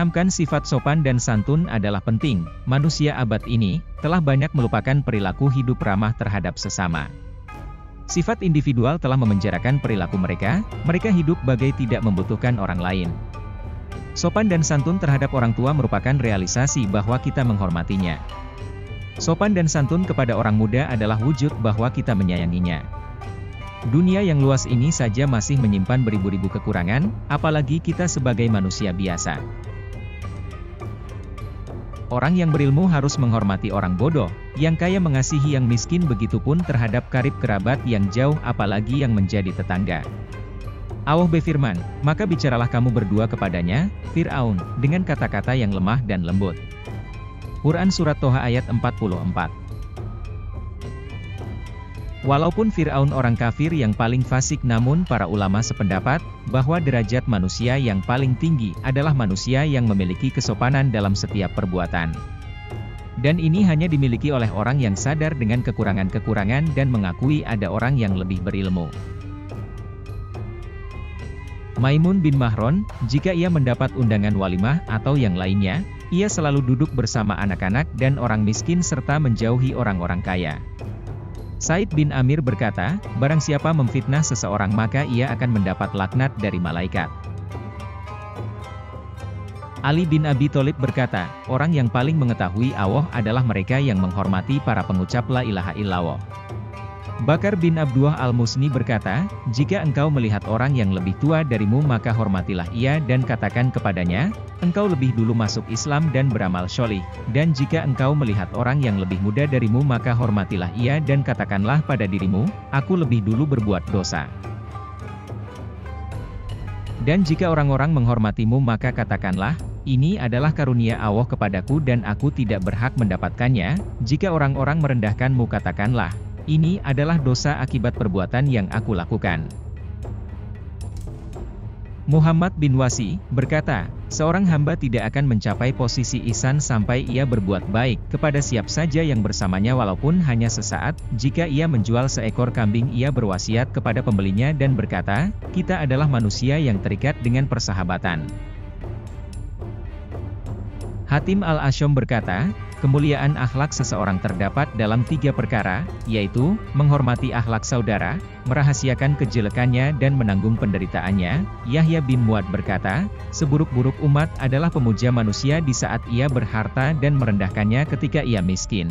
Menanamkan sifat sopan dan santun adalah penting. Manusia abad ini telah banyak melupakan perilaku hidup ramah terhadap sesama. Sifat individual telah memenjarakan perilaku mereka hidup bagai tidak membutuhkan orang lain. Sopan dan santun terhadap orang tua merupakan realisasi bahwa kita menghormatinya. Sopan dan santun kepada orang muda adalah wujud bahwa kita menyayanginya. Dunia yang luas ini saja masih menyimpan beribu-ribu kekurangan, apalagi kita sebagai manusia biasa. Orang yang berilmu harus menghormati orang bodoh, yang kaya mengasihi yang miskin, begitupun terhadap karib kerabat yang jauh, apalagi yang menjadi tetangga. Allah berfirman, maka bicaralah kamu berdua kepadanya, Fir'aun, dengan kata-kata yang lemah dan lembut. Quran Surat Toha ayat 44. Walaupun Fir'aun orang kafir yang paling fasik, namun para ulama sependapat bahwa derajat manusia yang paling tinggi adalah manusia yang memiliki kesopanan dalam setiap perbuatan. Dan ini hanya dimiliki oleh orang yang sadar dengan kekurangan-kekurangan dan mengakui ada orang yang lebih berilmu. Maimun bin Mahron, jika ia mendapat undangan walimah atau yang lainnya, ia selalu duduk bersama anak-anak dan orang miskin serta menjauhi orang-orang kaya. Said bin Amir berkata, barang siapa memfitnah seseorang maka ia akan mendapat laknat dari malaikat. Ali bin Abi Thalib berkata, orang yang paling mengetahui Allah adalah mereka yang menghormati para pengucap la ilaha illallah. Bakar bin Abdullah al-Musni berkata, jika engkau melihat orang yang lebih tua darimu maka hormatilah ia dan katakan kepadanya, engkau lebih dulu masuk Islam dan beramal syolih. Dan jika engkau melihat orang yang lebih muda darimu maka hormatilah ia dan katakanlah pada dirimu, aku lebih dulu berbuat dosa. Dan jika orang-orang menghormatimu maka katakanlah, ini adalah karunia Allah kepadaku dan aku tidak berhak mendapatkannya. Jika orang-orang merendahkanmu katakanlah, ini adalah dosa akibat perbuatan yang aku lakukan. Muhammad bin Wasi berkata, seorang hamba tidak akan mencapai posisi ihsan sampai ia berbuat baik kepada siapa saja yang bersamanya walaupun hanya sesaat. Jika ia menjual seekor kambing ia berwasiat kepada pembelinya dan berkata, kita adalah manusia yang terikat dengan persahabatan. Hatim al-Asyam berkata, kemuliaan akhlak seseorang terdapat dalam 3 perkara, yaitu, menghormati akhlak saudara, merahasiakan kejelekannya dan menanggung penderitaannya. Yahya bin Muad berkata, seburuk-buruk umat adalah pemuja manusia di saat ia berharta dan merendahkannya ketika ia miskin.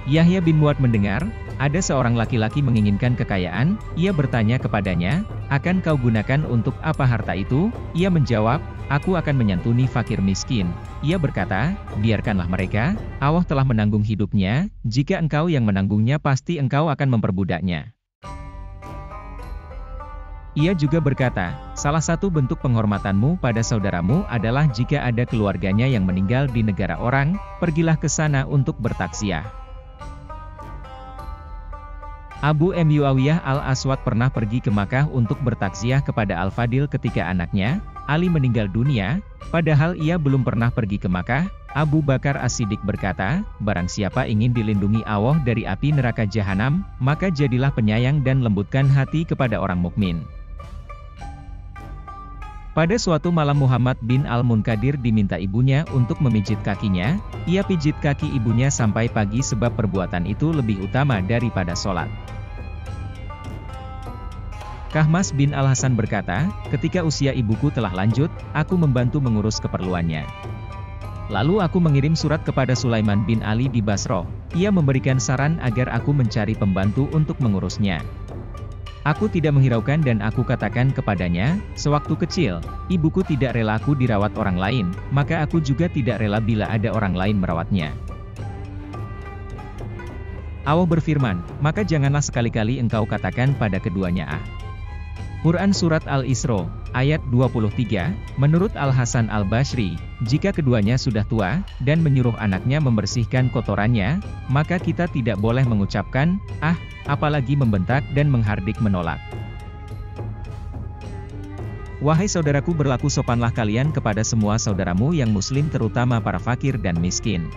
Yahya bin Muad mendengar, ada seorang laki-laki menginginkan kekayaan, ia bertanya kepadanya, akan kau gunakan untuk apa harta itu? Ia menjawab, aku akan menyantuni fakir miskin. Ia berkata, biarkanlah mereka, Allah telah menanggung hidupnya, jika engkau yang menanggungnya pasti engkau akan memperbudaknya. Ia juga berkata, salah satu bentuk penghormatanmu pada saudaramu adalah jika ada keluarganya yang meninggal di negara orang, pergilah ke sana untuk bertaksiah. Abu Muawiyah al-Aswad pernah pergi ke Makkah untuk bertaksiah kepada Al-Fadil ketika anaknya, Ali meninggal dunia, padahal ia belum pernah pergi ke Makkah. Abu Bakar As-Siddiq berkata, barang siapa ingin dilindungi Allah dari api neraka jahanam, maka jadilah penyayang dan lembutkan hati kepada orang mukmin. Pada suatu malam Muhammad bin Al-Munkadir diminta ibunya untuk memijit kakinya, ia pijit kaki ibunya sampai pagi sebab perbuatan itu lebih utama daripada sholat. Kahmas bin Al-Hasan berkata, ketika usia ibuku telah lanjut, aku membantu mengurus keperluannya. Lalu aku mengirim surat kepada Sulaiman bin Ali di Basroh, ia memberikan saran agar aku mencari pembantu untuk mengurusnya. Aku tidak menghiraukan dan aku katakan kepadanya, sewaktu kecil, ibuku tidak rela aku dirawat orang lain, maka aku juga tidak rela bila ada orang lain merawatnya. Allah berfirman, maka janganlah sekali-kali engkau katakan pada keduanya Quran Surat Al-Isra, ayat 23, menurut Al-Hasan Al-Basri, jika keduanya sudah tua, dan menyuruh anaknya membersihkan kotorannya, maka kita tidak boleh mengucapkan, apalagi membentak dan menghardik menolak. Wahai saudaraku, berlaku sopanlah kalian kepada semua saudaramu yang muslim terutama para fakir dan miskin.